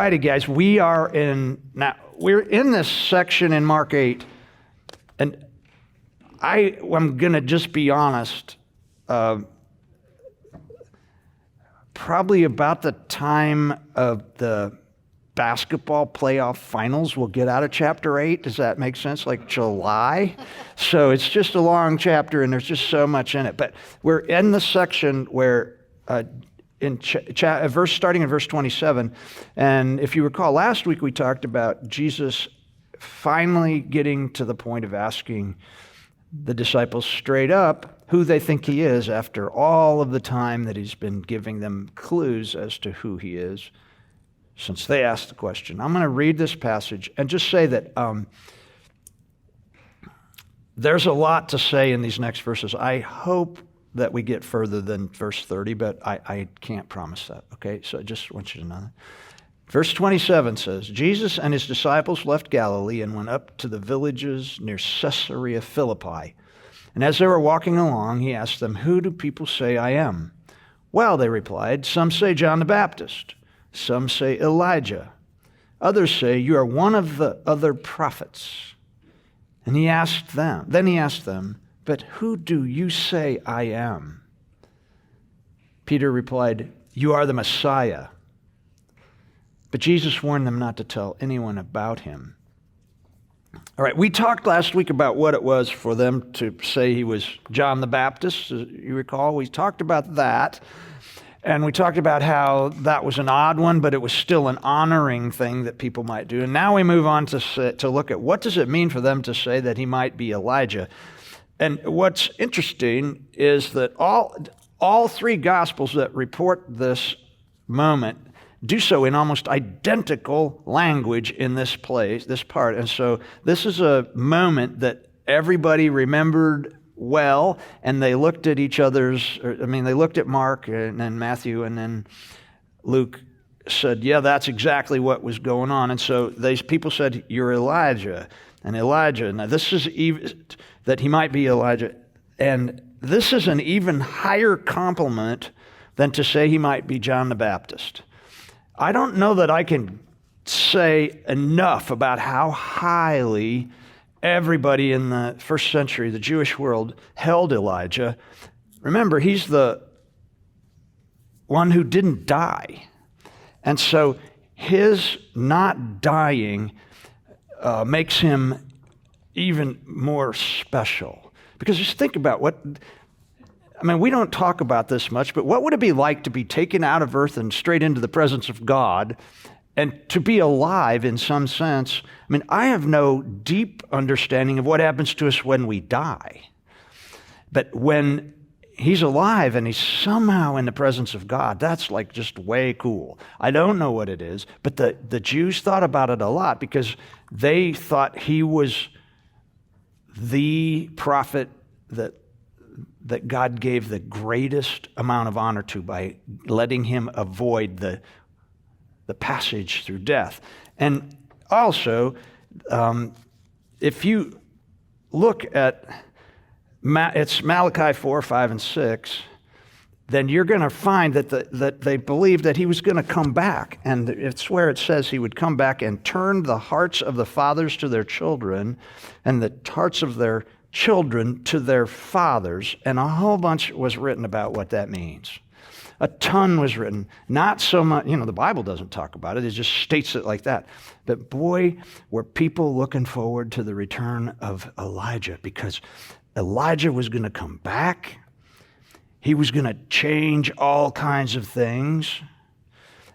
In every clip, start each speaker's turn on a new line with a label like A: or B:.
A: righty, guys. We're in this section in Mark 8, and I'm going to just be honest. Probably about the time of the basketball playoff finals, we'll get out of chapter 8. Does that make sense? Like July? So it's just a long chapter, and there's just so much in it. But we're in the section where starting in verse 27, and if you recall, last week we talked about Jesus finally getting to the point of asking the disciples straight up who they think he is after all of the time that he's been giving them clues as to who he is since they asked the question. I'm going to read this passage and just say that there's a lot to say in these next verses. I hope that we get further than verse 30, but I can't promise that, okay? So I just want you to know that. Verse 27 says, Jesus and his disciples left Galilee and went up to the villages near Caesarea Philippi. And as they were walking along, he asked them, "Who do people say I am?" "Well," they replied, "some say John the Baptist. Some say Elijah. Others say you are one of the other prophets." And he asked them, "But who do you say I am?" Peter replied, "You are the Messiah." But Jesus warned them not to tell anyone about him. All right, we talked last week about what it was for them to say he was John the Baptist. You recall, we talked about that. And we talked about how that was an odd one, but it was still an honoring thing that people might do. And now we move on to look at what does it mean for them to say that he might be Elijah. And what's interesting is that all three Gospels that report this moment do so in almost identical language in this part. And so this is a moment that everybody remembered well, and they looked at they looked at Mark and then Matthew, and then Luke said, yeah, that's exactly what was going on. And so these people said, "You're Elijah." And Elijah, now this is even, that he might be Elijah. And this is an even higher compliment than to say he might be John the Baptist. I don't know that I can say enough about how highly everybody in the first century, the Jewish world, held Elijah. Remember, he's the one who didn't die. And so his not dying makes him even more special. Because just think about we don't talk about this much, but what would it be like to be taken out of earth and straight into the presence of God and to be alive in some sense? I have no deep understanding of what happens to us when we die. But when he's alive and he's somehow in the presence of God, that's like just way cool. I don't know what it is, but the Jews thought about it a lot because they thought he was the prophet that God gave the greatest amount of honor to by letting him avoid the passage through death. And also, if you look at it's Malachi 4, 5, and 6, then you're going to find that they believed that he was going to come back. And it's where it says he would come back and turn the hearts of the fathers to their children and the hearts of their children to their fathers. And a whole bunch was written about what that means. A ton was written. Not so much, the Bible doesn't talk about it. It just states it like that. But boy, were people looking forward to the return of Elijah, because Elijah was going to come back. He was going to change all kinds of things.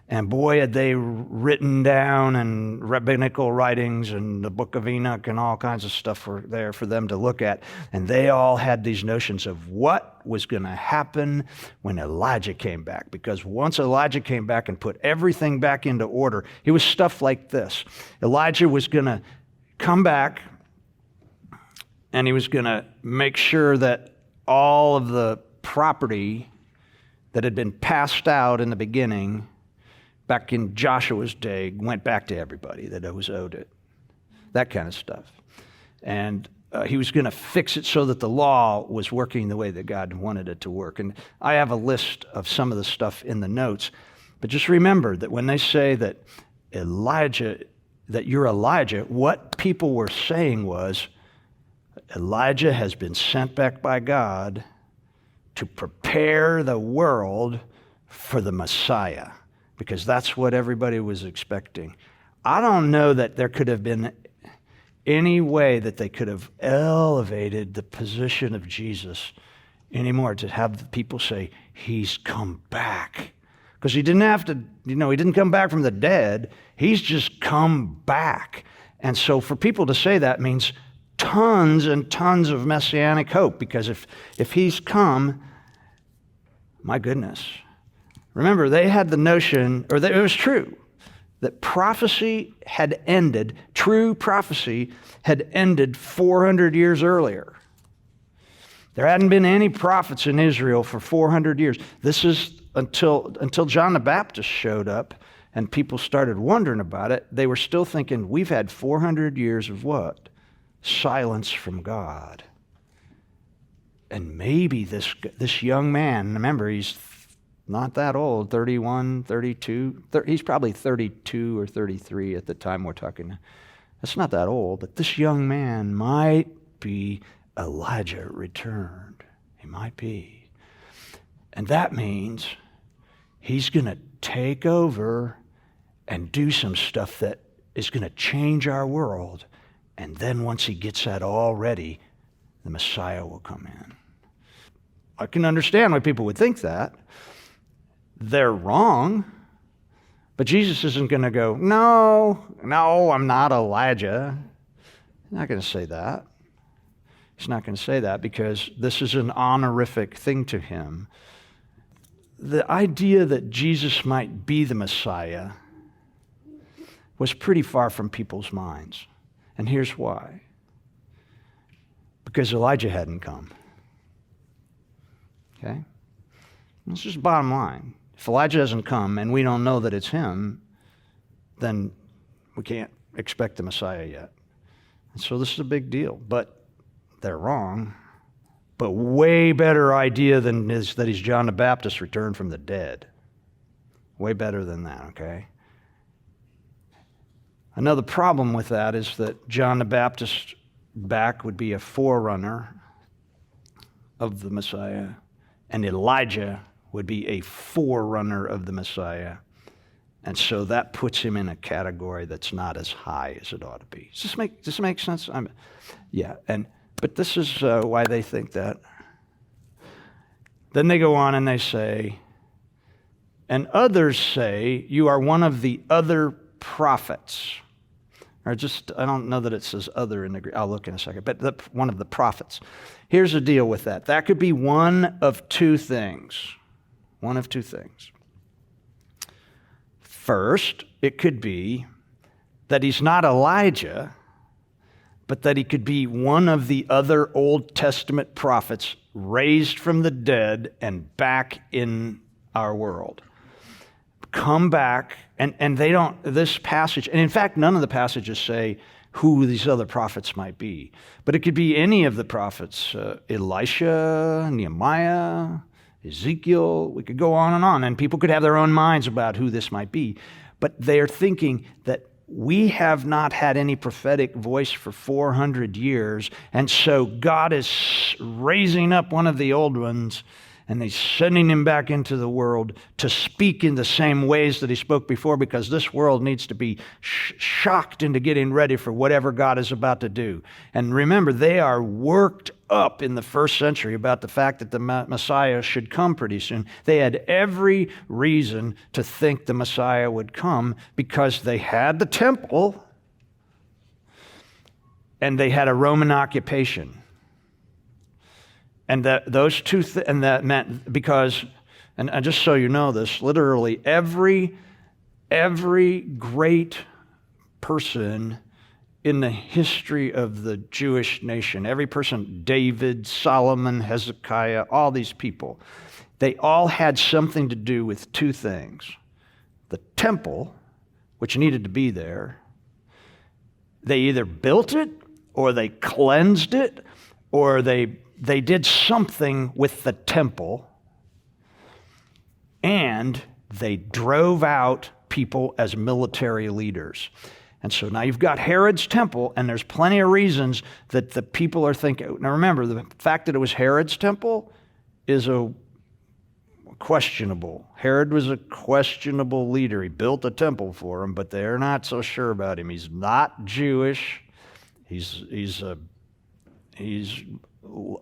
A: And boy, had they written down and rabbinical writings and the Book of Enoch and all kinds of stuff were there for them to look at. And they all had these notions of what was going to happen when Elijah came back. Because once Elijah came back and put everything back into order, it was stuff like this. Elijah was going to come back and he was going to make sure that all of the property that had been passed out in the beginning back in Joshua's day went back to everybody that was owed it. That kind of stuff. And he was going to fix it so that the law was working the way that God wanted it to work. And I have a list of some of the stuff in the notes. But just remember that when they say that Elijah, that you're Elijah, what people were saying was, Elijah has been sent back by God to prepare the world for the Messiah, because that's what everybody was expecting. I don't know that there could have been any way that they could have elevated the position of Jesus anymore, to have the people say, he's come back. Because he didn't have to, he didn't come back from the dead. He's just come back. And so for people to say that means tons and tons of messianic hope, because if he's come, my goodness. Remember, they had the notion, or it was true, that prophecy had ended, true prophecy had ended 400 years earlier. There hadn't been any prophets in Israel for 400 years. This is until John the Baptist showed up and people started wondering about it. They were still thinking, we've had 400 years of what? Silence from God. And maybe this young man, remember, he's not that old, 31, 32. He's probably 32 or 33 at the time we're talking. That's not that old, but this young man might be Elijah returned. He might be. And that means he's going to take over and do some stuff that is going to change our world. And then once he gets that all ready, the Messiah will come in. I can understand why people would think that. They're wrong. But Jesus isn't going to go, no, I'm not Elijah. He's not going to say that. He's not going to say that because this is an honorific thing to him. The idea that Jesus might be the Messiah was pretty far from people's minds. And here's why. Because Elijah hadn't come. Okay? This is the bottom line. If Elijah hasn't come and we don't know that it's him, then we can't expect the Messiah yet. And so this is a big deal. But they're wrong. But way better idea than that he's John the Baptist returned from the dead. Way better than that, okay? Another problem with that is that John the Baptist back would be a forerunner of the Messiah, and Elijah would be a forerunner of the Messiah. And so that puts him in a category that's not as high as it ought to be. Does this make sense? But this is why they think that. Then they go on and they say, and others say, you are one of the other prophets. Or I don't know that it says other in the Greek. I'll look in a second. But one of the prophets. Here's the deal with that. That could be one of two things. One of two things. First, it could be that he's not Elijah, but that he could be one of the other Old Testament prophets raised from the dead and back in our world. Come back, and they don't, this passage, and in fact, none of the passages say who these other prophets might be. But it could be any of the prophets, Elisha, Nehemiah, Ezekiel, we could go on, and people could have their own minds about who this might be. But they're thinking that we have not had any prophetic voice for 400 years, and so God is raising up one of the old ones, and he's sending him back into the world to speak in the same ways that he spoke before, because this world needs to be shocked into getting ready for whatever God is about to do. And remember, they are worked up in the first century about the fact that the Messiah should come pretty soon. They had every reason to think the Messiah would come because they had the temple and they had a Roman occupation. And that meant because, and just so you know this, literally every great person in the history of the Jewish nation, every person, David, Solomon, Hezekiah, all these people, they all had something to do with two things. The temple, which needed to be there, they either built it or they cleansed it or they did something with the temple, and they drove out people as military leaders. And so now you've got Herod's temple, and there's plenty of reasons that the people are thinking. Now remember, the fact that it was Herod's temple is a questionable. Herod was a questionable leader. He built a temple for him, but they're not so sure about him. He's not Jewish. He's a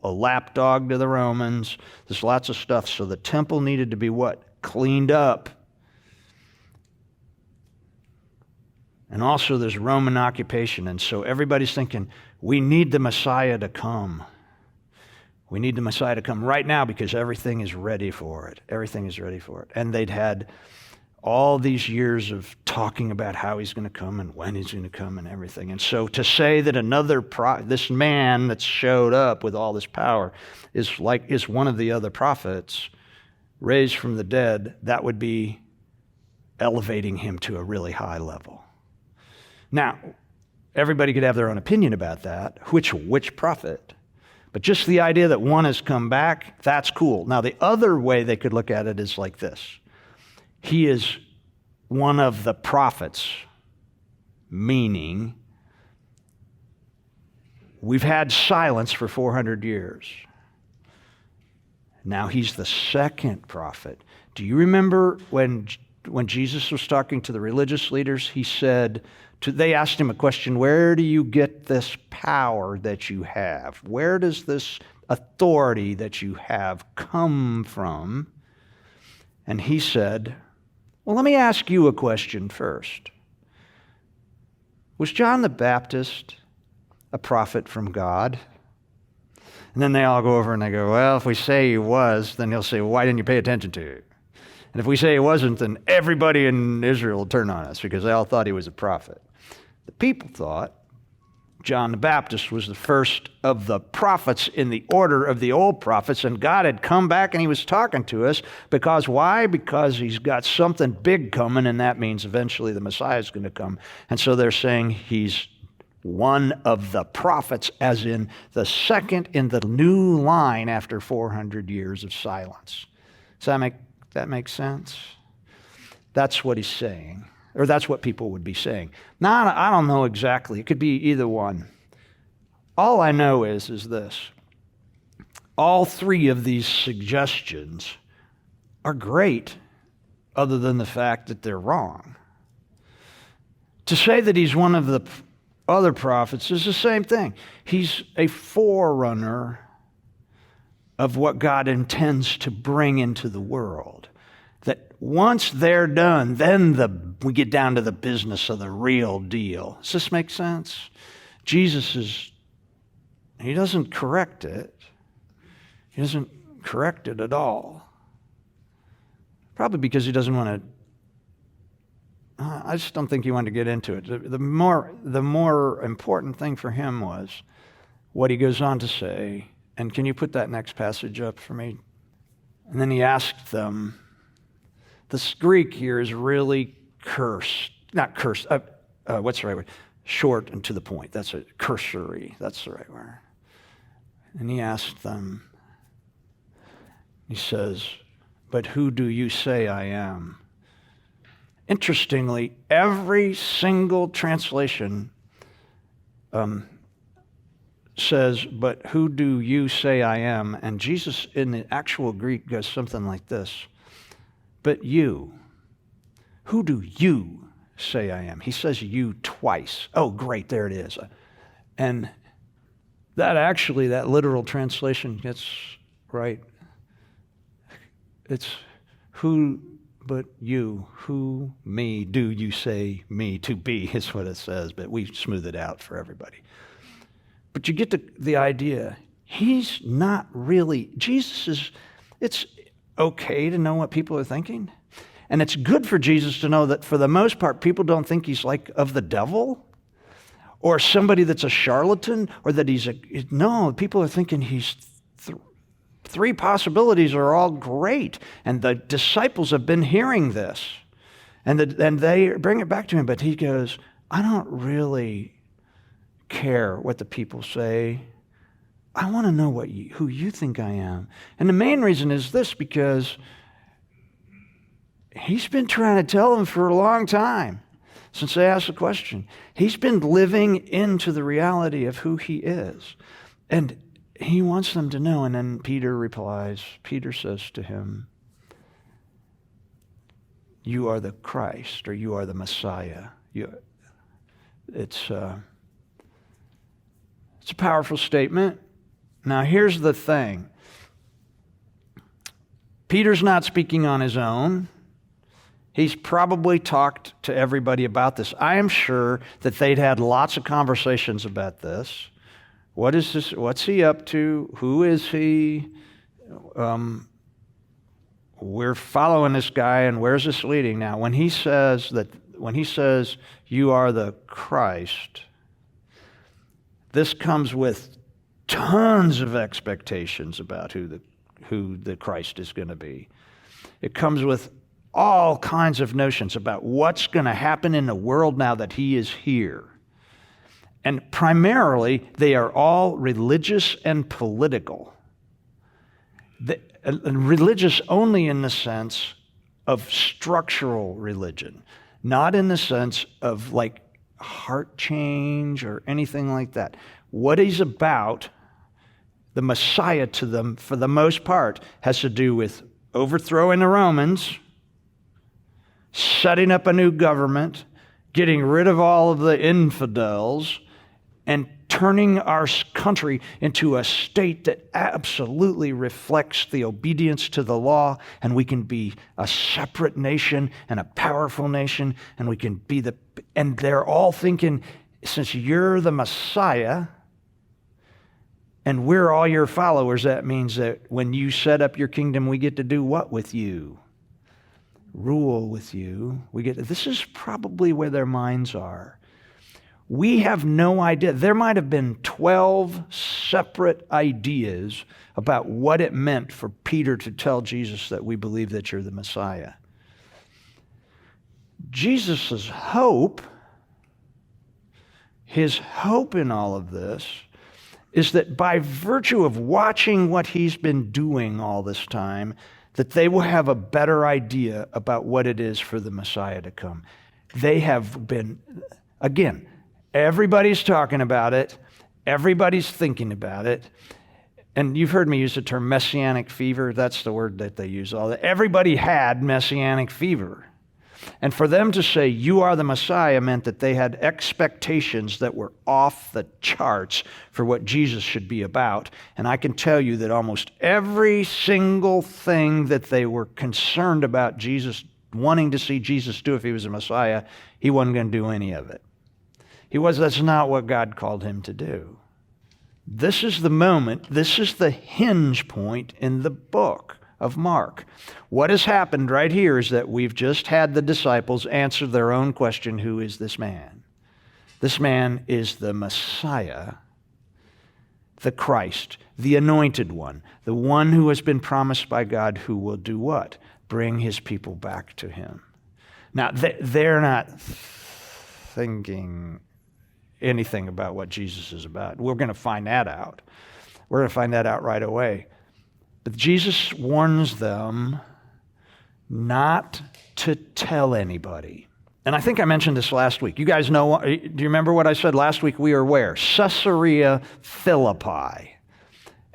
A: lapdog to the Romans. There's lots of stuff. So the temple needed to be what? Cleaned up. And also there's Roman occupation. And so everybody's thinking, we need the Messiah to come. We need the Messiah to come right now because everything is ready for it. Everything is ready for it. And they'd had all these years of talking about how he's going to come and when he's going to come and everything. And so to say that this man that showed up with all this power is one of the other prophets raised from the dead, that would be elevating him to a really high level. Now, everybody could have their own opinion about that, which prophet. But just the idea that one has come back, that's cool. Now, the other way they could look at it is like this. He is one of the prophets, meaning we've had silence for 400 years. Now he's the second prophet. Do you remember when Jesus was talking to the religious leaders, he said, they asked him a question, where do you get this power that you have? Where does this authority that you have come from? And he said, well, let me ask you a question first. Was John the Baptist a prophet from God? And then they all go over and they go, well, if we say he was, then he'll say, well, why didn't you pay attention to it? And if we say he wasn't, then everybody in Israel will turn on us because they all thought he was a prophet. The people thought John the Baptist was the first of the prophets in the order of the old prophets, and God had come back and he was talking to us because why? Because he's got something big coming, and that means eventually the Messiah is going to come. And so they're saying he's one of the prophets, as in the second in the new line after 400 years of silence. Does that make sense? That's what he's saying. Or that's what people would be saying. Now, I don't know exactly. It could be either one. All I know is this. All three of these suggestions are great, other than the fact that they're wrong. To say that he's one of the other prophets is the same thing. He's a forerunner of what God intends to bring into the world. That once they're done, then we get down to the business of the real deal. Does this make sense? Jesus he doesn't correct it. He doesn't correct it at all. Probably because he doesn't want to, I just don't think he wanted to get into it. The more important thing for him was what he goes on to say. And can you put that next passage up for me? And then he asked them, this Greek here is really what's the right word? Short and to the point. That's a cursory. That's the right word. And he asked them, he says, but who do you say I am? Interestingly, every single translation says, but who do you say I am? And Jesus in the actual Greek goes something like this. But you, who do you say I am? He says you twice. Oh, great, there it is. And that literal translation gets right. It's who but you, who, me, do you say me to be is what it says, but we smooth it out for everybody. But you get the idea. He's not really, it's okay to know what people are thinking. And it's good for Jesus to know that for the most part, people don't think he's like of the devil or somebody that's a charlatan or that no, people are thinking he's three possibilities are all great. And the disciples have been hearing this and they bring it back to him. But he goes, I don't really care what the people say. I want to know who you think I am. And the main reason is this, because he's been trying to tell them for a long time since they asked the question. He's been living into the reality of who he is. And he wants them to know. And then Peter replies, Peter says to him, you are the Christ, or you are the Messiah. It's a powerful statement. Now, here's the thing. Peter's not speaking on his own. He's probably talked to everybody about this. I am sure that they'd had lots of conversations about this. What is this? What's he up to? Who is he? We're following this guy, and where's this leading now? When he says you are the Christ, this comes with tons of expectations about who the Christ is going to be. It comes with all kinds of notions about what's going to happen in the world now that he is here. And primarily, they are all religious and political. Religious only in the sense of structural religion, not in the sense of like heart change or anything like that. What he's about, the Messiah to them, for the most part, has to do with overthrowing the Romans, setting up a new government, getting rid of all of the infidels, and turning our country into a state that absolutely reflects the obedience to the law, and we can be a separate nation and a powerful nation, and we can be and they're all thinking, since you're the Messiah and we're all your followers, that means that when you set up your kingdom, we get to do what with you? Rule with you. This is probably where their minds are. We have no idea. There might have been 12 separate ideas about what it meant for Peter to tell Jesus that we believe that you're the Messiah. Jesus' hope, his hope in all of this, is that by virtue of watching what he's been doing all this time, that they will have a better idea about what it is for the Messiah to come. They have been, again, everybody's talking about it. Everybody's thinking about it. And you've heard me use the term messianic fever. That's the word that they use. Everybody had messianic fever. And for them to say, you are the Messiah, meant that they had expectations that were off the charts for what Jesus should be about. And I can tell you that almost every single thing that they were concerned about Jesus, wanting to see Jesus do if he was a Messiah, he wasn't going to do any of it. That's not what God called him to do. This is the moment, this is the hinge point in the book of Mark. What has happened right here is that we've just had the disciples answer their own question, who is this man? This man is the Messiah, the Christ, the anointed one, the one who has been promised by God who will do what? Bring his people back to him. Now, they're not thinking anything about what Jesus is about. We're going to find that out. We're going to find that out right away. But Jesus warns them not to tell anybody. And I think I mentioned this last week. You guys know, do you remember what I said last week? We were where? Caesarea Philippi,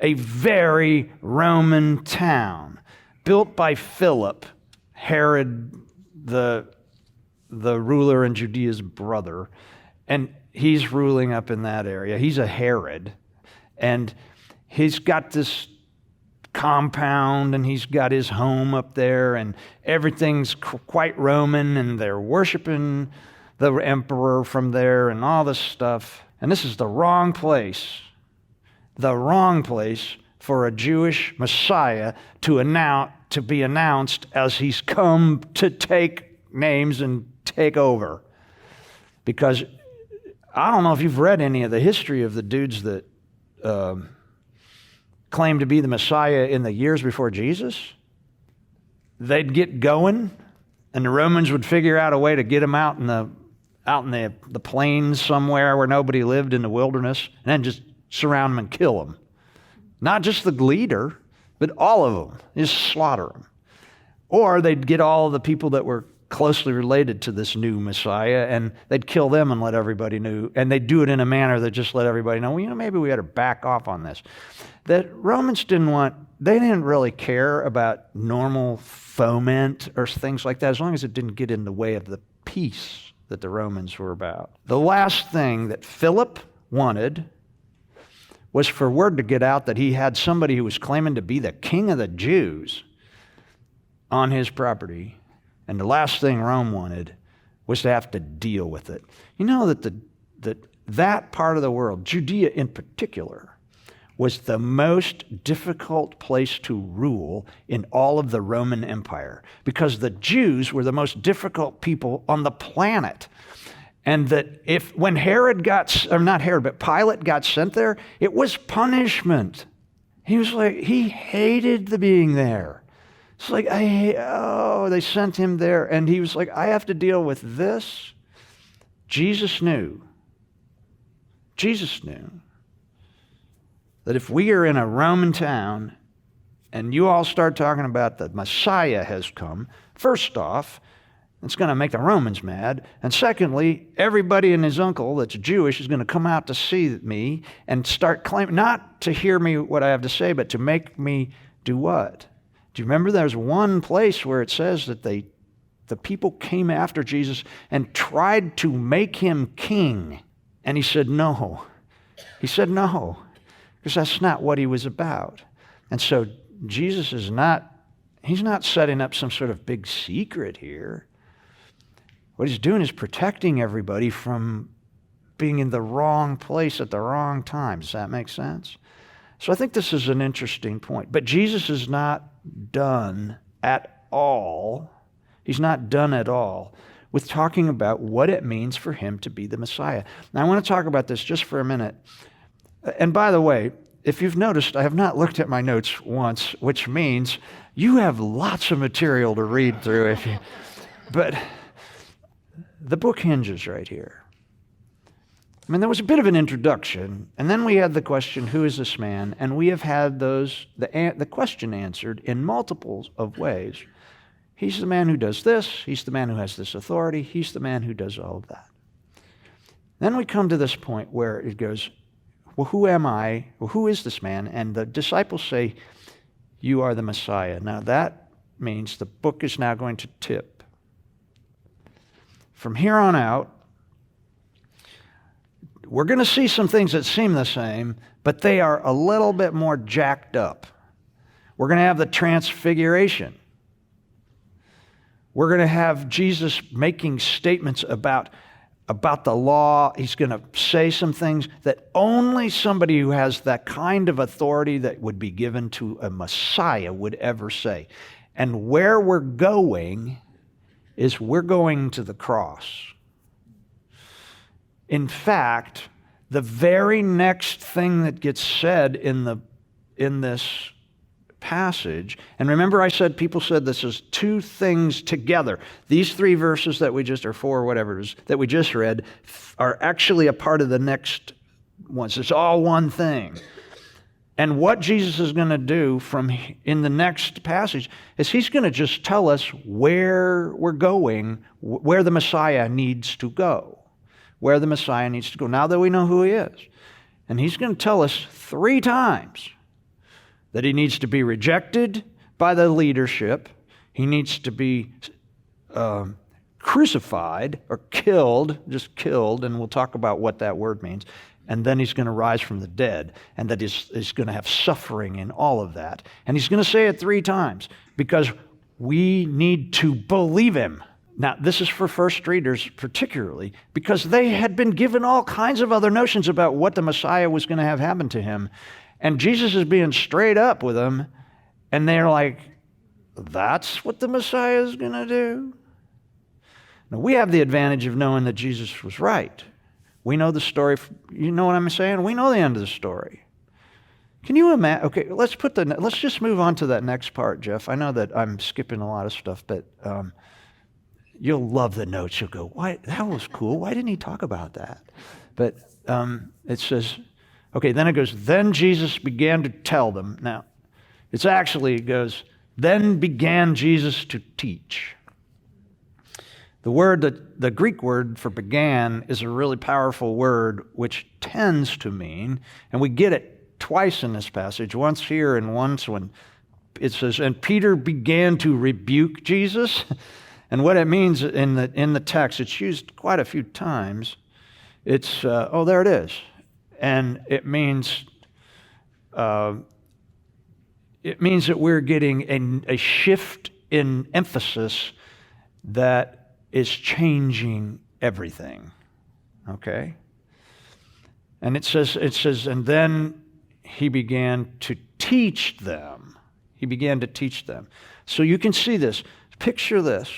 A: a very Roman town built by Philip, Herod, the ruler in Judea's brother. And he's ruling up in that area. He's a Herod. And he's got this compound, and he's got his home up there, and everything's quite Roman, and they're worshiping the emperor from there and all this stuff. And this is the wrong place for a Jewish Messiah to be announced as he's come to take names and take over. Because I don't know if you've read any of the history of the dudes that claimed to be the Messiah in the years before Jesus. They'd get going, and the Romans would figure out a way to get them out in the plains somewhere where nobody lived, in the wilderness, and then just surround them and kill them. Not just the leader, but all of them. Just slaughter them. Or they'd get all the people that were closely related to this new Messiah, and they'd kill them and let everybody know. And they'd do it in a manner that just let everybody know, well, maybe we ought to back off on this. That Romans they didn't really care about normal foment or things like that, as long as it didn't get in the way of the peace that the Romans were about. The last thing that Philip wanted was for word to get out that he had somebody who was claiming to be the king of the Jews on his property. And the last thing Rome wanted was to have to deal with it. You know that part of the world, Judea in particular, was the most difficult place to rule in all of the Roman Empire, because the Jews were the most difficult people on the planet. And that when Pilate got sent there, it was punishment. He hated the being there. It's like, they sent him there. And he was like, I have to deal with this. Jesus knew that if we are in a Roman town and you all start talking about the Messiah has come, first off, it's going to make the Romans mad. And secondly, everybody and his uncle that's Jewish is going to come out to see me and start claiming, not to hear me what I have to say, but to make me do what? Do you remember there's one place where it says that the people came after Jesus and tried to make him king? And he said no. Because that's not what he was about. And so Jesus he's not setting up some sort of big secret here. What he's doing is protecting everybody from being in the wrong place at the wrong time. Does that make sense? So I think this is an interesting point. But Jesus is not done at all. He's not done at all with talking about what it means for him to be the Messiah. Now I want to talk about this just for a minute. And by the way, if you've noticed, I have not looked at my notes once, which means you have lots of material to read through. But the book hinges right here. I mean, there was a bit of an introduction, and then we had the question, who is this man? And we have had the question answered in multiples of ways. He's the man who does this. He's the man who has this authority. He's the man who does all of that. Then we come to this point where it goes, well, who am I? Well, who is this man? And the disciples say, you are the Messiah. Now that means the book is now going to tip. From here on out, we're going to see some things that seem the same, but they are a little bit more jacked up. We're going to have the transfiguration. We're going to have Jesus making statements about the law. He's going to say some things that only somebody who has that kind of authority that would be given to a Messiah would ever say. And where we're going is we're going to the cross. In fact, the very next thing that gets said in this passage, and remember I said people said this is two things together. These three verses that we just, or four, whatever it is, that we just read, are actually a part of the next ones. It's all one thing. And what Jesus is going to do in the next passage is he's going to just tell us where we're going, where the Messiah needs to go. Where the Messiah needs to go, now that we know who he is. And he's going to tell us 3 times that he needs to be rejected by the leadership, he needs to be crucified or killed, just killed, and we'll talk about what that word means, and then he's going to rise from the dead, and that he's going to have suffering in all of that. And he's going to say it 3 times, because we need to believe him. Now, this is for first readers particularly, because they had been given all kinds of other notions about what the Messiah was going to have happen to him. And Jesus is being straight up with them, and they're like, that's what the Messiah is going to do? Now, we have the advantage of knowing that Jesus was right. We know the story. You know what I'm saying? We know the end of the story. Can you imagine? Okay, let's just move on to that next part, Jeff. I know that I'm skipping a lot of stuff, but you'll love the notes. You'll go, "Why? That was cool. Why didn't he talk about that?" But it says, okay, then it goes, then Jesus began to tell them. Now, it goes, Then began Jesus to teach. The Greek word for began is a really powerful word, which tends to mean, and we get it twice in this passage, once here and once when it says, and Peter began to rebuke Jesus. And what it means in the text, it's used quite a few times. It's, there it is. And it means that we're getting a shift in emphasis that is changing everything. Okay? And it says, and then he began to teach them. He began to teach them. So you can see this. Picture this.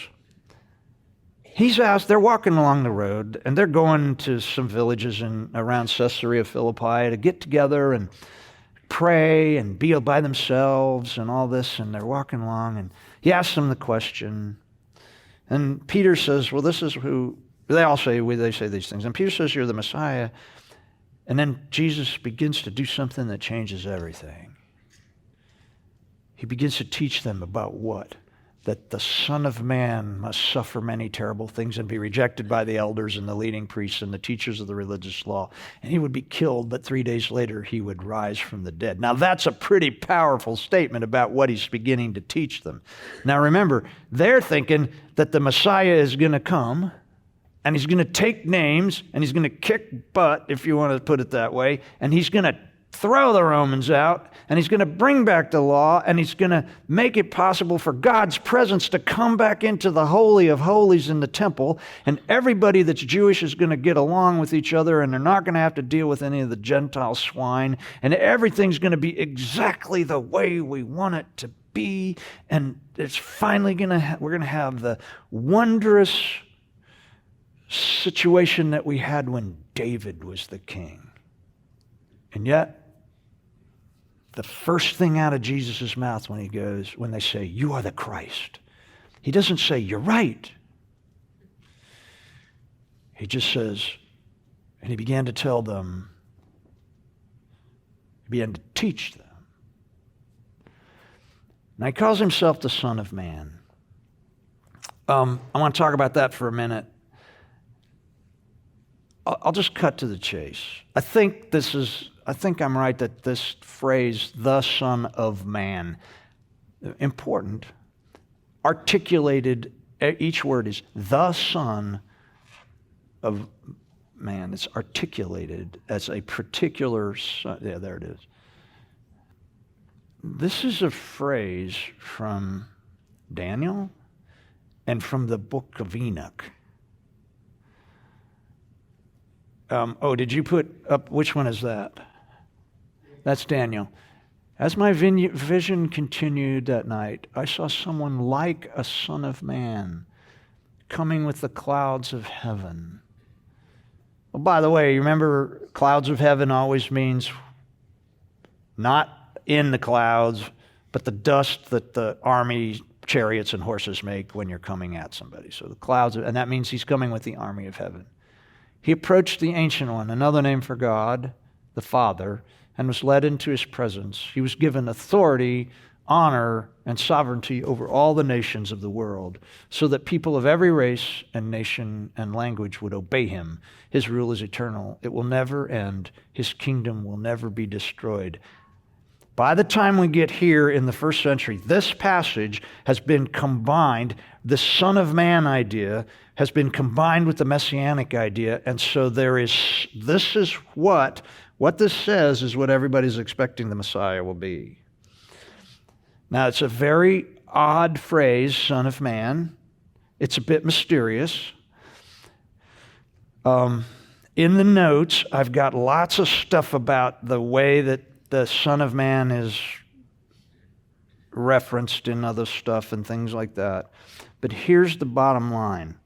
A: They're walking along the road, and they're going to some villages around Caesarea Philippi to get together and pray and be by themselves and all this, and they're walking along, and he asks them the question, and Peter says, well, this is who, they say these things, and Peter says, you're the Messiah, and then Jesus begins to do something that changes everything. He begins to teach them about what? That the Son of Man must suffer many terrible things and be rejected by the elders and the leading priests and the teachers of the religious law. And he would be killed, but 3 days later he would rise from the dead. Now that's a pretty powerful statement about what he's beginning to teach them. Now remember, they're thinking that the Messiah is going to come and he's going to take names and he's going to kick butt, if you want to put it that way, and he's going to throw the Romans out, and he's going to bring back the law, and he's going to make it possible for God's presence to come back into the Holy of Holies in the temple, and everybody that's Jewish is going to get along with each other, and they're not going to have to deal with any of the Gentile swine, and everything's going to be exactly the way we want it to be, and it's finally we're going to have the wondrous situation that we had when David was the king. And yet, the first thing out of Jesus' mouth when they say, you are the Christ, he doesn't say, you're right. He just says, and he began to tell them, he began to teach them. Now he calls himself the Son of Man. I want to talk about that for a minute. I'll just cut to the chase. I think I'm right that this phrase, the Son of Man, important, articulated, each word is the Son of Man. It's articulated as a particular son. Yeah, there it is. This is a phrase from Daniel and from the Book of Enoch. Did you put up, which one is that? That's Daniel. As my vision continued that night, I saw someone like a son of man coming with the clouds of heaven. Well, by the way, you remember clouds of heaven always means not in the clouds, but the dust that the army chariots and horses make when you're coming at somebody. So the clouds, and that means he's coming with the army of heaven. He approached the Ancient One, another name for God, the Father, and was led into his presence. He was given authority, honor, and sovereignty over all the nations of the world, so that people of every race and nation and language would obey him. His rule is eternal. It will never end. His kingdom will never be destroyed. By the time we get here in the first century, this passage has been combined, the Son of Man idea has been combined with the Messianic idea, and so this is what this says is what everybody's expecting the Messiah will be. Now, it's a very odd phrase, Son of Man. It's a bit mysterious. In the notes, I've got lots of stuff about the way that the Son of Man is referenced in other stuff and things like that. But here's the bottom line.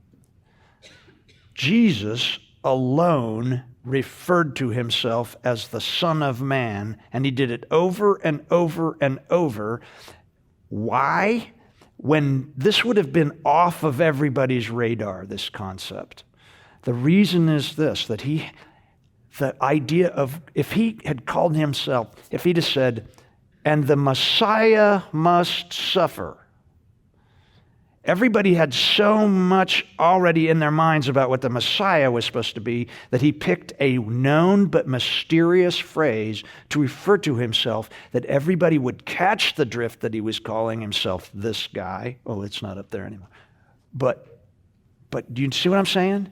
A: Jesus alone referred to himself as the Son of Man, and he did it over and over and over. Why? When this would have been off of everybody's radar, this concept. The reason is this, that the idea of, if he had called himself, if he'd have said, and the Messiah must suffer. Everybody had so much already in their minds about what the Messiah was supposed to be that he picked a known but mysterious phrase to refer to himself that everybody would catch the drift that he was calling himself this guy. Oh, it's not up there anymore. But do you see what I'm saying?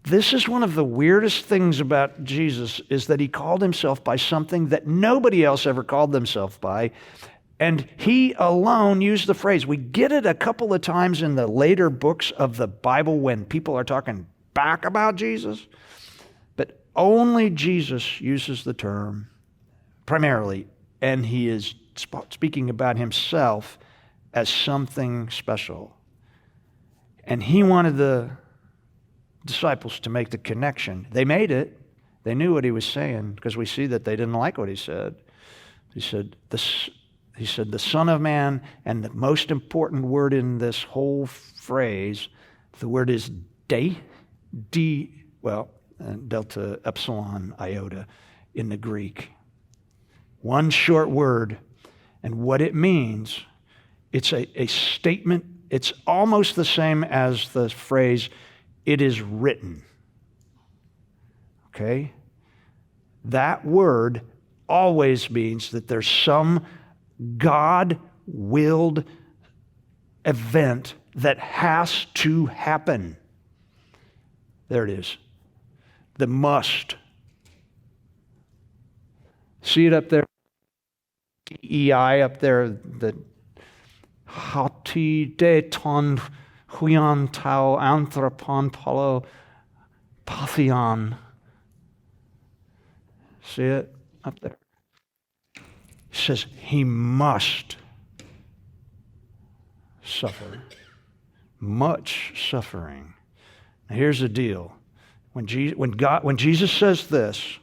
A: This is one of the weirdest things about Jesus, is that he called himself by something that nobody else ever called themselves by. And he alone used the phrase. We get it a couple of times in the later books of the Bible when people are talking back about Jesus. But only Jesus uses the term primarily, and he is speaking about himself as something special. And he wanted the disciples to make the connection. They made it. They knew what he was saying, because we see that they didn't like what he said. He said, the Son of Man, and the most important word in this whole phrase, the word is delta epsilon iota in the Greek. One short word, and what it means, it's a statement. It's almost the same as the phrase, it is written. Okay? That word always means that there's some God-willed event that has to happen. There it is. The must. See it up there? EI up there, the hati deton huion tau anthropon polo pathion. See it up there? He says he must suffer. Much suffering. Now here's the deal. When Jesus says this,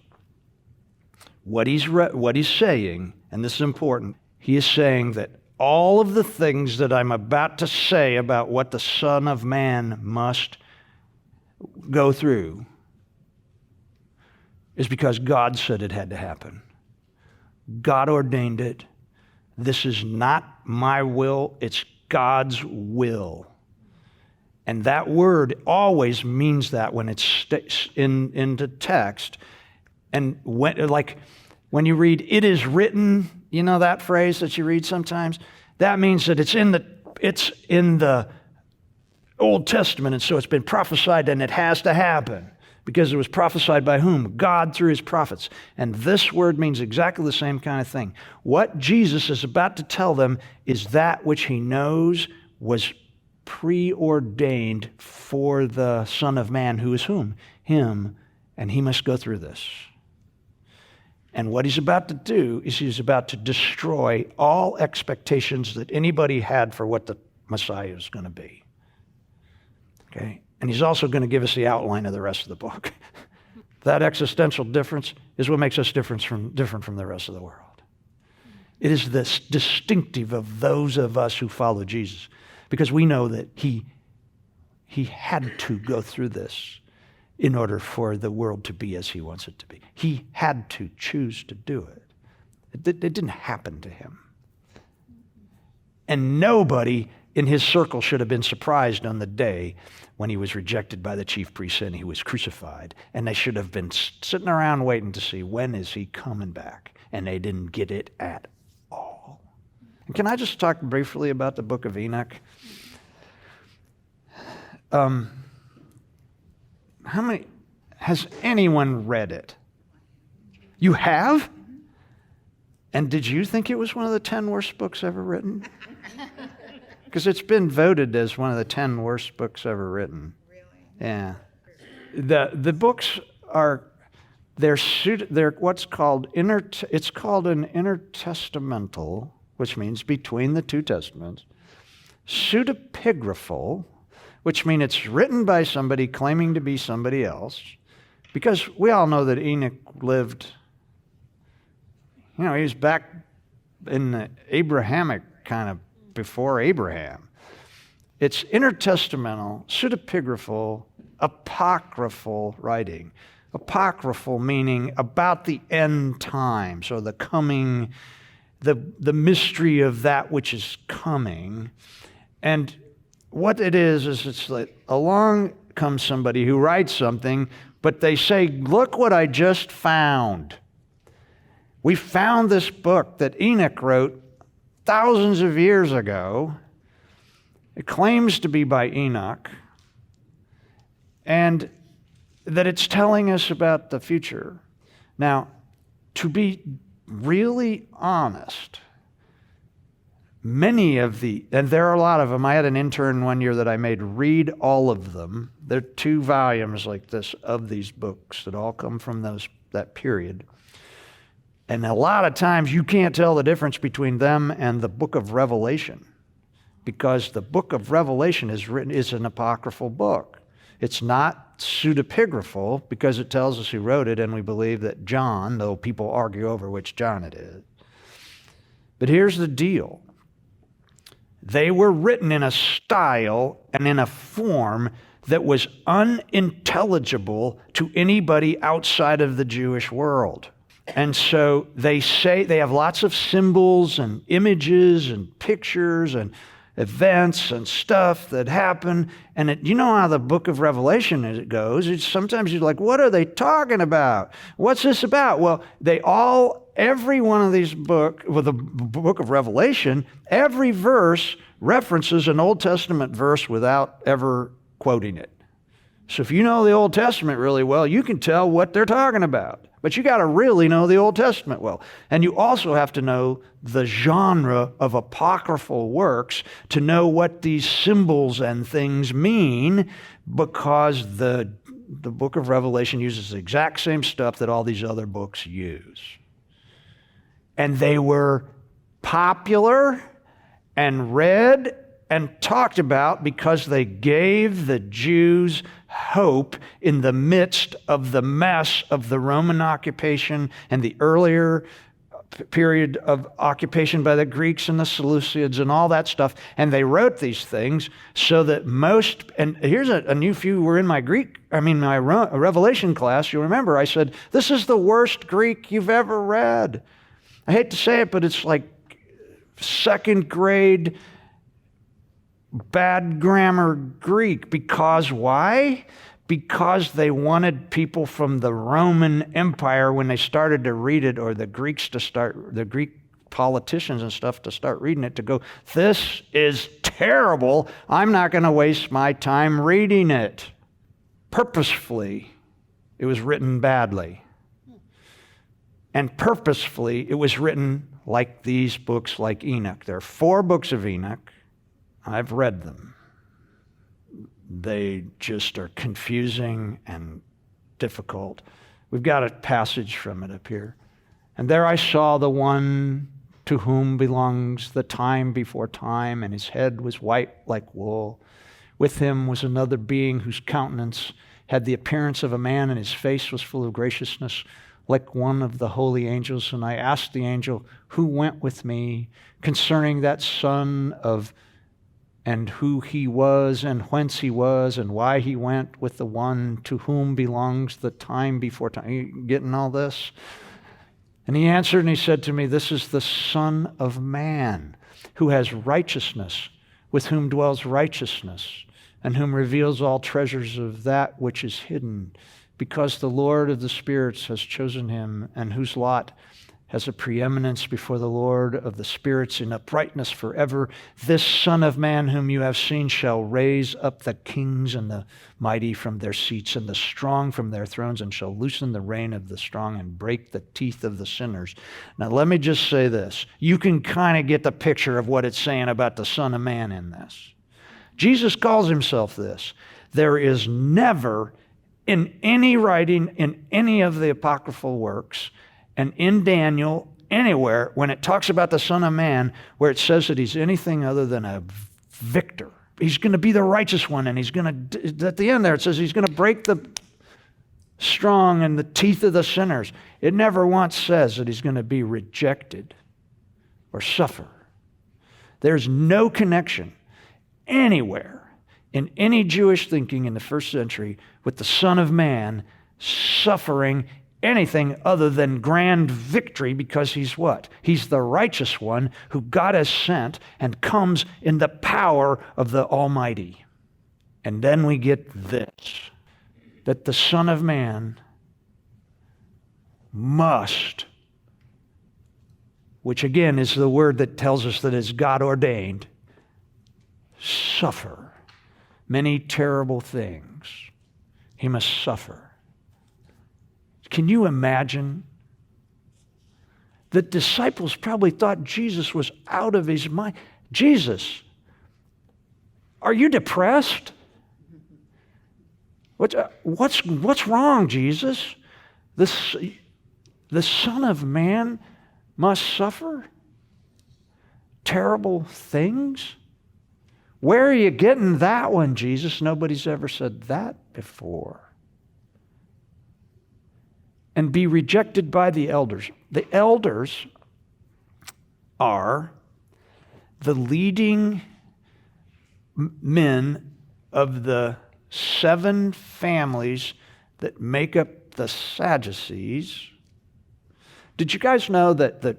A: what he's saying, and this is important, he is saying that all of the things that I'm about to say about what the Son of Man must go through is because God said it had to happen. God ordained it. This is not my will, it's God's will. And that word always means that when it's in the text. And when you read, it is written, you know that phrase that you read sometimes? That means that it's in the Old Testament, and so it's been prophesied and it has to happen. Because it was prophesied by whom? God through his prophets. And this word means exactly the same kind of thing. What Jesus is about to tell them is that which he knows was preordained for the Son of Man, who is whom? Him. And he must go through this. And what he's about to do is he's about to destroy all expectations that anybody had for what the Messiah is going to be. Okay? And he's also going to give us the outline of the rest of the book. That existential difference is what makes us different from the rest of the world. It is this distinctive of those of us who follow Jesus, because we know that he had to go through this in order for the world to be as he wants it to be. He had to choose to do it. It didn't happen to him. And nobody in his circle should have been surprised on the day when he was rejected by the chief priests and he was crucified. And they should have been sitting around waiting to see, when is he coming back? And they didn't get it at all. And can I just talk briefly about the Book of Enoch? Has anyone read it? You have? And did you think it was one of the 10 worst books ever written? Because it's been voted as one of the 10 worst books ever written.
B: Really?
A: Yeah. The books are, they're what's called it's called an intertestamental, which means between the two testaments. Pseudepigraphal, which means it's written by somebody claiming to be somebody else. Because we all know that Enoch lived, he was back in the Abrahamic kind of before Abraham. It's intertestamental, pseudepigraphal, apocryphal writing. Apocryphal meaning about the end times, or the coming the mystery of that which is coming. And what it is it's like along comes somebody who writes something, but they say, look what I just found. We found this book that Enoch wrote thousands of years ago. It claims to be by Enoch, and that it's telling us about the future. Now, to be really honest, many of and there are a lot of them. I had an intern one year that I made read all of them. There are 2 volumes like this of these books that all come from that period. And a lot of times you can't tell the difference between them and the Book of Revelation, because the Book of Revelation is an apocryphal book. It's not pseudepigraphal because it tells us who wrote it, and we believe that John, though people argue over which John it is. But here's the deal. They were written in a style and in a form that was unintelligible to anybody outside of the Jewish world. And so they have lots of symbols and images and pictures and events and stuff that happen. And you know how the Book of Revelation as it goes. Sometimes you're like, what are they talking about? What's this about? Well, every one of these books, the Book of Revelation, every verse references an Old Testament verse without ever quoting it. So if you know the Old Testament really well, you can tell what they're talking about. But you got to really know the Old Testament well. And you also have to know the genre of apocryphal works to know what these symbols and things mean, because the Book of Revelation uses the exact same stuff that all these other books use. And they were popular and read and talked about because they gave the Jews hope in the midst of the mess of the Roman occupation and the earlier period of occupation by the Greeks and the Seleucids and all that stuff. And they wrote these things so that and here's a new few were in my Revelation class. You'll remember I said, this is the worst Greek you've ever read. I hate to say it, but it's like 2nd grade bad grammar Greek. Because why? Because they wanted people from the Roman Empire, when they started to read it, or the Greek politicians and stuff to start reading it, to go, this is terrible. I'm not going to waste my time reading it. Purposefully, it was written badly. And purposefully, it was written like these books, like Enoch. There are 4 books of Enoch. I've read them. They just are confusing and difficult. We've got a passage from it up here. And there I saw the one to whom belongs the time before time, and his head was white like wool. With him was another being whose countenance had the appearance of a man, and his face was full of graciousness, like one of the holy angels. And I asked the angel who went with me concerning that son and who he was, and whence he was, and why he went with the one to whom belongs the time before time. Are you getting all this? And he answered and he said to me, this is the Son of Man, who has righteousness, with whom dwells righteousness, and whom reveals all treasures of that which is hidden, because the Lord of the spirits has chosen him, and whose lot has a preeminence before the Lord of the spirits in uprightness forever. This Son of Man whom you have seen shall raise up the kings and the mighty from their seats and the strong from their thrones, and shall loosen the reign of the strong and break the teeth of the sinners. Now let me just say this. You can kind of get the picture of what it's saying about the Son of Man in this. Jesus calls himself this. There is never in any writing in any of the apocryphal works and in Daniel, anywhere, when it talks about the Son of Man, where it says that he's anything other than a victor. He's going to be the righteous one, and he's going to, at the end there, it says he's going to break the strong and the teeth of the sinners. It never once says that he's going to be rejected or suffer. There's no connection anywhere in any Jewish thinking in the first century with the Son of Man suffering anything other than grand victory because he's what? He's the righteous one who God has sent and comes in the power of the Almighty. And then we get this, that the Son of Man must, which again is the word that tells us that it's God ordained, suffer many terrible things. He must suffer. Can you imagine? The disciples probably thought Jesus was out of his mind. Jesus, are you depressed? What's wrong, Jesus? The Son of Man must suffer terrible things? Where are you getting that one, Jesus? Nobody's ever said that before. And be rejected by the elders. The elders are the leading men of the 7 families that make up the Sadducees. Did you guys know that the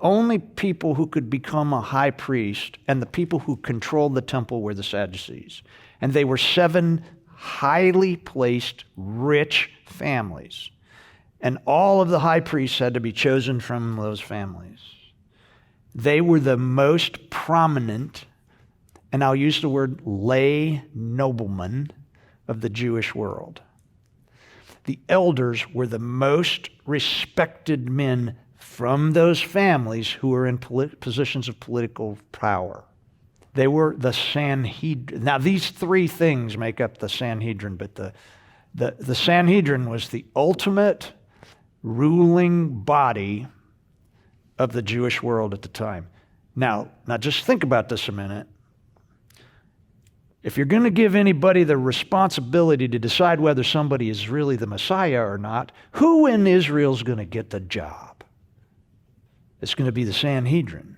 A: only people who could become a high priest and the people who controlled the temple were the Sadducees? And they were 7 highly placed, rich families. And all of the high priests had to be chosen from those families. They were the most prominent, and I'll use the word lay noblemen of the Jewish world. The elders were the most respected men from those families who were in positions of political power. They were the Sanhedrin. Now, these 3 things make up the Sanhedrin, but the Sanhedrin was the ultimate ruling body of the Jewish world at the time. Now just think about this a minute. If you're going to give anybody the responsibility to decide whether somebody is really the Messiah or not, who in Israel is going to get the job? It's going to be the Sanhedrin.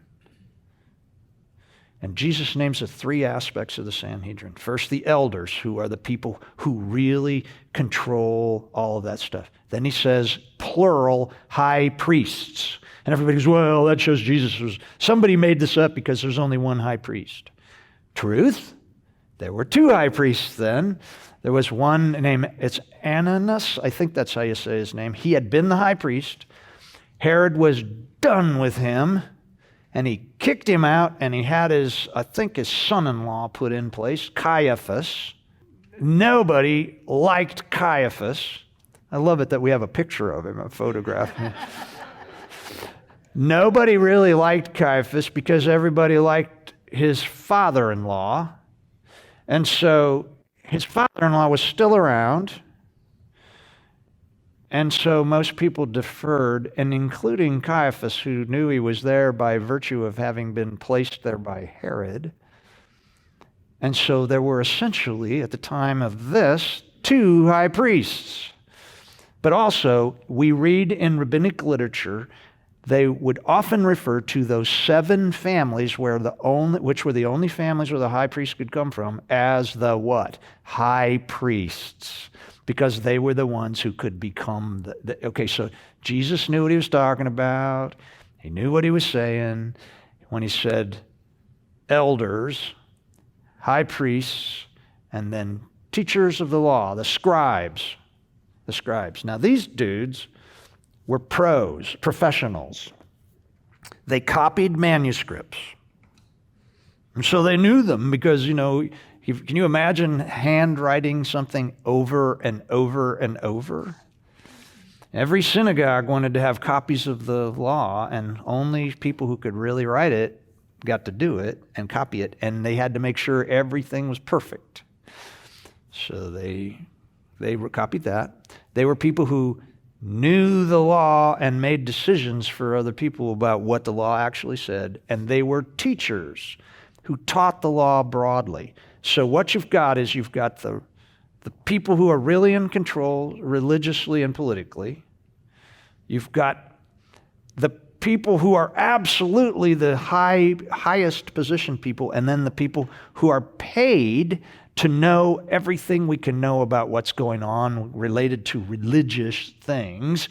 A: And Jesus names the 3 aspects of the Sanhedrin. First, the elders, who are the people who really control all of that stuff. Then he says, plural, high priests. And everybody goes, well, that shows Jesus was... Somebody made this up because there's only one high priest. Truth? There were 2 high priests then. There was one named, it's Ananus, I think that's how you say his name. He had been the high priest. Herod was done with him, and he kicked him out, and he had his son-in-law put in place, Caiaphas. Nobody liked Caiaphas. I love it that we have a picture of him, a photograph. Nobody really liked Caiaphas because everybody liked his father-in-law. And so his father-in-law was still around, and so most people deferred, and including Caiaphas, who knew he was there by virtue of having been placed there by Herod. And so there were essentially, at the time of this, 2 high priests. But also, we read in rabbinic literature, they would often refer to those 7 families which were the only families where the high priest could come from as the what? High priests. Because they were the ones who could become okay, so Jesus knew what he was talking about. He knew what he was saying when he said elders, high priests, and then teachers of the law, the scribes. The scribes. Now, these dudes were professionals. They copied manuscripts. And so they knew them because, can you imagine handwriting something over and over and over? Every synagogue wanted to have copies of the law, and only people who could really write it got to do it and copy it, and they had to make sure everything was perfect. So they copied that. They were people who knew the law and made decisions for other people about what the law actually said, and they were teachers who taught the law broadly. So what you've got is you've got the people who are really in control religiously and politically. You've got the people who are absolutely the highest positioned people, and then the people who are paid to know everything we can know about what's going on related to religious things.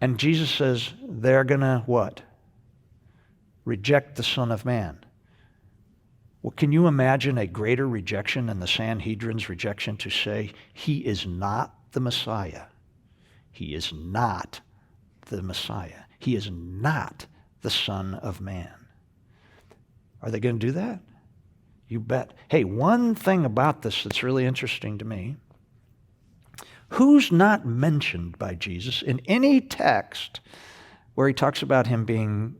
A: And Jesus says they're going to what? Reject the Son of Man. Well, can you imagine a greater rejection than the Sanhedrin's rejection to say he is not the Messiah? He is not the Messiah. He is not the Son of Man. Are they going to do that? You bet. Hey, one thing about this that's really interesting to me, who's not mentioned by Jesus in any text where he talks about him being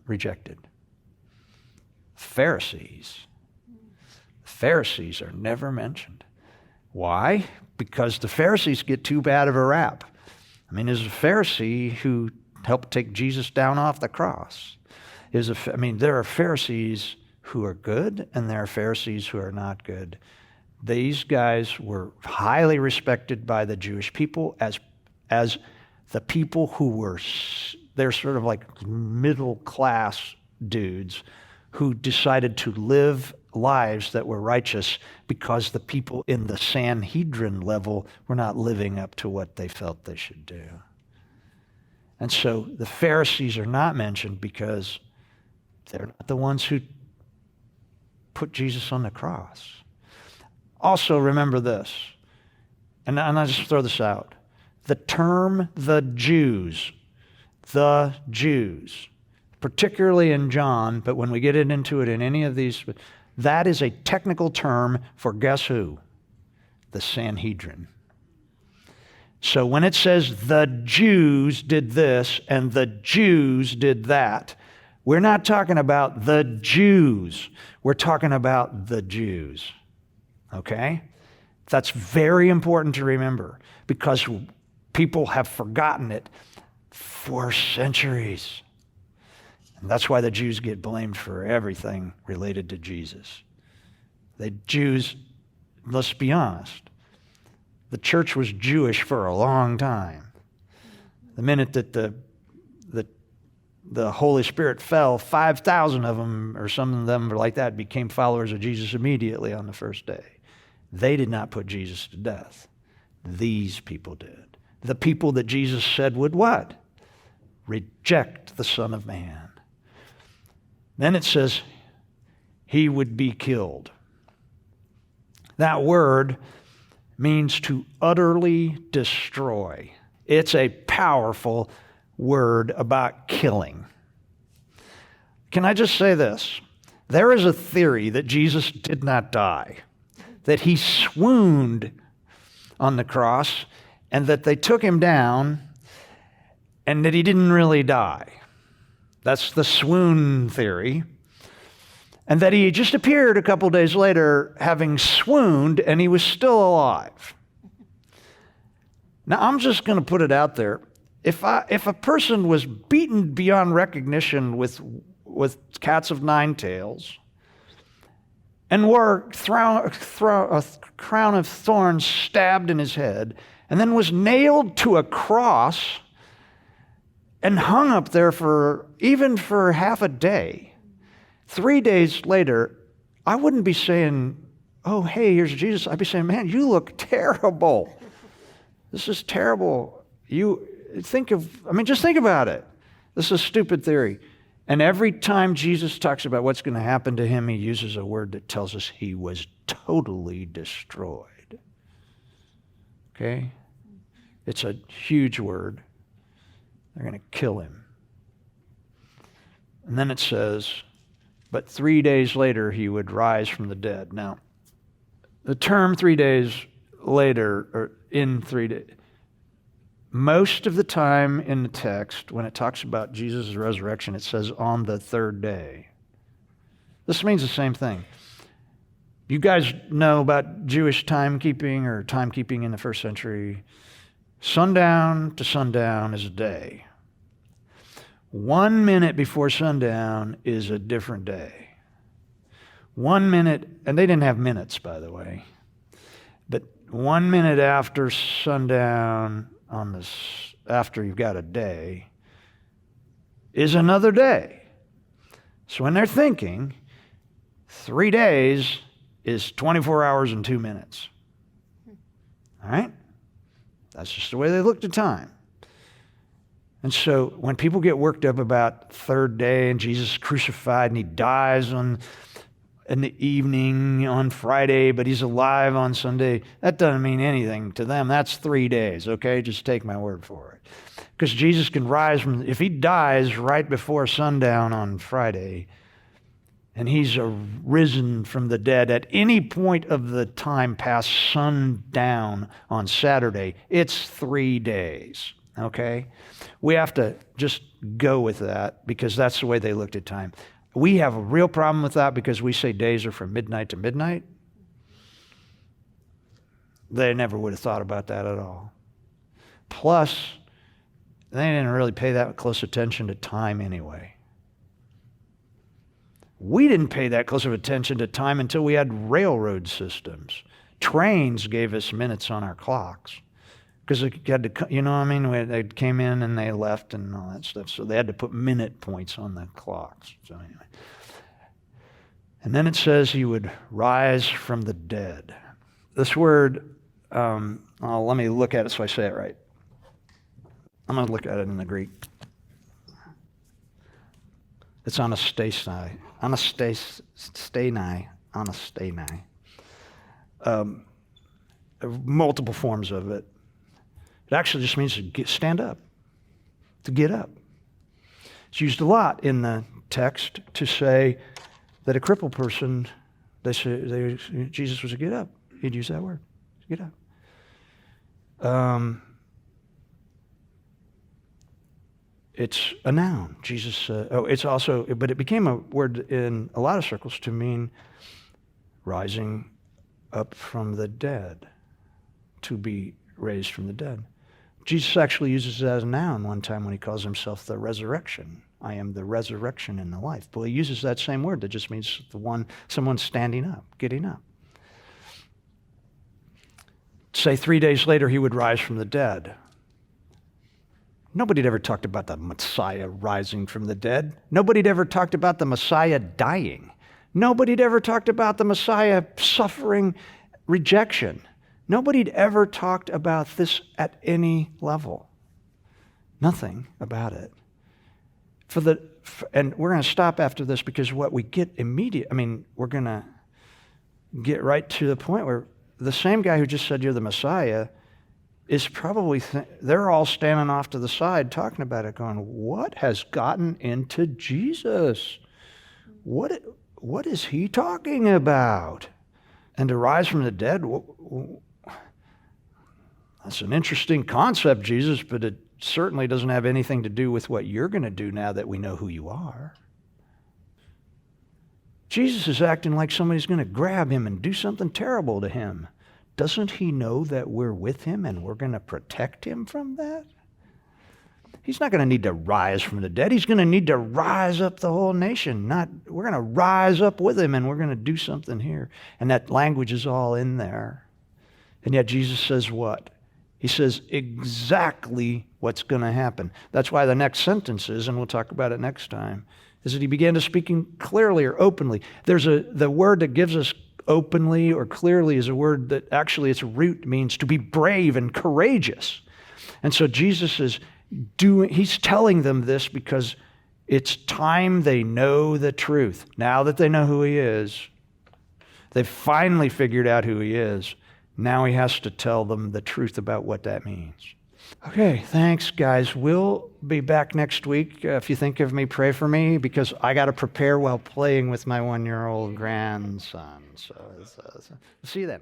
A: rejected? Pharisees. Pharisees are never mentioned. Why? Because the Pharisees get too bad of a rap. I mean, there's a Pharisee who helped take Jesus down off the cross. There are Pharisees who are good, and there are Pharisees who are not good. These guys were highly respected by the Jewish people as the people who were, they're sort of like middle class dudes who decided to live lives that were righteous because the people in the Sanhedrin level were not living up to what they felt they should do. And so the Pharisees are not mentioned because they're not the ones who put Jesus on the cross. Also remember this, and I'll just throw this out. The term the Jews, particularly in John, but when we get into it in any of these, that is a technical term for guess who? The Sanhedrin. So when it says the Jews did this and the Jews did that, we're not talking about the Jews. We're talking about the Jews. Okay? That's very important to remember because people have forgotten it for centuries. And that's why the Jews get blamed for everything related to Jesus. The Jews, let's be honest, the church was Jewish for a long time. The minute that the Holy Spirit fell, 5,000 of them, or some of them were like that, became followers of Jesus immediately on the first day. They did not put Jesus to death. These people did. The people that Jesus said would what? Reject the Son of Man. Then it says he would be killed. That word means to utterly destroy. It's a powerful word about killing. Can I just say this? There is a theory that Jesus did not die, that he swooned on the cross, and that they took him down, and that he didn't really die. That's the swoon theory. And that he just appeared a couple days later having swooned and he was still alive. Now, I'm just going to put it out there. If a person was beaten beyond recognition with cats of nine tails and wore a crown of thorns stabbed in his head and then was nailed to a cross and hung up there for half a day, 3 days later, I wouldn't be saying, oh, hey, here's Jesus. I'd be saying, man, you look terrible. This is terrible. Just think about it. This is a stupid theory. And every time Jesus talks about what's going to happen to him, he uses a word that tells us he was totally destroyed. Okay? It's a huge word. They're going to kill him. And then it says, but 3 days later he would rise from the dead. Now, the term 3 days later, or in 3 days, most of the time in the text, when it talks about Jesus' resurrection, it says on the third day. This means the same thing. You guys know about Jewish timekeeping or timekeeping in the first century. Sundown to sundown is a day. 1 minute before sundown is a different day. 1 minute, and they didn't have minutes, by the way, but 1 minute after sundown, after you've got a day, is another day. So when they're thinking, 3 days is 24 hours and 2 minutes. All right? That's just the way they looked at time. And so when people get worked up about third day and Jesus is crucified and he dies in the evening on Friday, but he's alive on Sunday, that doesn't mean anything to them. That's 3 days, okay? Just take my word for it. Because Jesus can rise from, if he dies right before sundown on Friday, and he's risen from the dead at any point of the time past sundown on Saturday, it's 3 days, okay? We have to just go with that because that's the way they looked at time. We have a real problem with that because we say days are from midnight to midnight. They never would have thought about that at all. Plus, they didn't really pay that close attention to time anyway. We didn't pay that close of attention to time until we had railroad systems. Trains gave us minutes on our clocks. Because they had to, you know what I mean? They came in and they left and all that stuff. So they had to put minute points on the clocks. So anyway. And then it says he would rise from the dead. This word, let me look at it so I say it right. I'm going to look at it in the Greek. It's anastasinai. Anastasinai. Multiple forms of it. It actually just means to stand up, to get up. It's used a lot in the text to say that a crippled person, Jesus was a get up. He'd use that word, get up. It's a noun. Jesus, it's also, but it became a word in a lot of circles to mean rising up from the dead, to be raised from the dead. Jesus actually uses it as a noun one time when he calls himself the resurrection. I am the resurrection and the life. But he uses that same word that just means someone standing up, getting up. Say 3 days later he would rise from the dead. Nobody had ever talked about the Messiah rising from the dead. Nobody had ever talked about the Messiah dying. Nobody had ever talked about the Messiah suffering rejection. Nobody had ever talked about this at any level. Nothing about it. And we're going to stop after this because what we get we're going to get right to the point where the same guy who just said you're the Messiah is probably, they're all standing off to the side talking about it going, what has gotten into Jesus? What is he talking about? And to rise from the dead, that's an interesting concept, Jesus, but it certainly doesn't have anything to do with what you're going to do now that we know who you are. Jesus is acting like somebody's going to grab him and do something terrible to him. Doesn't he know that we're with him and we're going to protect him from that? He's not going to need to rise from the dead. He's going to need to rise up the whole nation. We're going to rise up with him and we're going to do something here. And that language is all in there. And yet Jesus says what? He says exactly what's going to happen. That's why the next sentence is, and we'll talk about it next time, is that he began to speak clearly or openly. The word that gives us openly or clearly is a word that actually its root means to be brave and courageous. And so Jesus he's telling them this because it's time they know the truth. Now that they know who he is, they've finally figured out who he is. Now he has to tell them the truth about what that means. Okay, thanks, guys. We'll be back next week. If you think of me, pray for me, because I got to prepare while playing with my 1-year-old grandson. So see you then.